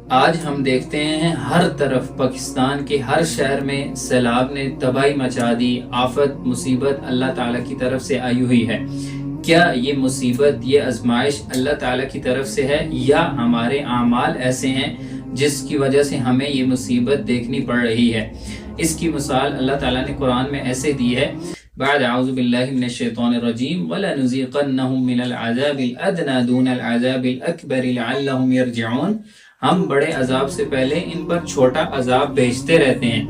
آج ہم دیکھتے ہیں ہر طرف پاکستان کے ہر شہر میں سیلاب نے تباہی مچا دی، آفت مصیبت اللہ تعالیٰ کی طرف سے آئی ہوئی ہے۔ کیا یہ مصیبت، یہ آزمائش اللہ تعالیٰ کی طرف سے ہے یا ہمارے اعمال ایسے ہیں جس کی وجہ سے ہمیں یہ مصیبت دیکھنی پڑ رہی ہے؟ اس کی مثال اللہ تعالیٰ نے قرآن میں ایسے دی ہے، بعد اعوذ باللہ من الشیطان الرجیم وَلَنُذِيقَنَّهُم مِّنَ الْعَذَابِ الْأَدْنَىٰ دُونَ الْعَذَابِ الْأَكْبَرِ لَعَلَّهُمْ يَرْجِعُونَ۔ ہم بڑے عذاب سے پہلے ان پر چھوٹا عذاب بھیجتے رہتے ہیں،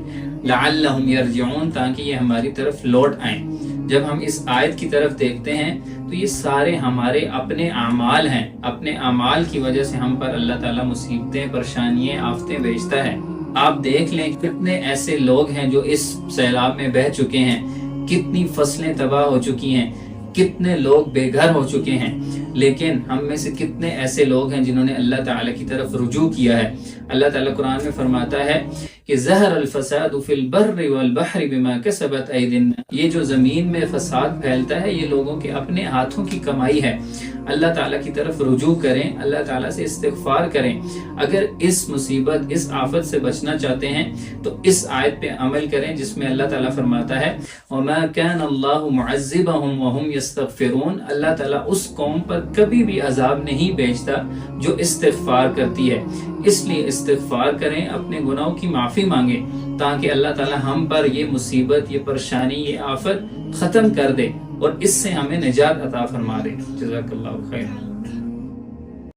لَعَلَّهُمْ يَرْجِعُونَ، تاکہ یہ ہماری طرف لوٹ آئیں۔ جب ہم اس آیت کی طرف دیکھتے ہیں تو یہ سارے ہمارے اپنے اعمال ہیں، اپنے اعمال کی وجہ سے ہم پر اللہ تعالیٰ مصیبتیں، پریشانیاں، آفتیں بھیجتا ہے۔ آپ دیکھ لیں کتنے ایسے لوگ ہیں جو اس سیلاب میں بہہ چکے ہیں، کتنی فصلیں تباہ ہو چکی ہیں، کتنے لوگ بے گھر ہو چکے ہیں، لیکن ہم میں سے کتنے ایسے لوگ ہیں جنہوں نے اللہ تعالیٰ کی طرف رجوع کیا ہے۔ اللہ تعالیٰ قرآن میں فرماتا ہے کہ ظہر الفساد فی البر والبحر بما کسبت ایدی الناس، یہ جو زمین میں فساد پھیلتا ہے یہ لوگوں کے اپنے ہاتھوں کی کمائی ہے۔ اللہ تعالیٰ کی طرف رجوع کریں، اللہ تعالیٰ سے استغفار کریں۔ اگر اس مصیبت، اس آفت سے بچنا چاہتے ہیں تو اس آیت پہ عمل کریں جس میں اللہ تعالیٰ فرماتا ہے وَمَا كَانَ اللَّهُ مُعَذِّبَهُمْ وَهُمْ يَسْتَغْفِرُونَ، اللہ تعالیٰ اس قوم پر کبھی بھی عذاب نہیں بھیجتا جو استغفار کرتی ہے۔ اس لیے استغفار کریں، اپنے گناہوں کی معافی مانگیں تاکہ اللہ تعالیٰ ہم پر یہ مصیبت، یہ پریشانی، یہ آفت ختم کر دے اور اس سے ہمیں نجات عطا فرما دے۔ جزاک اللہ خیر۔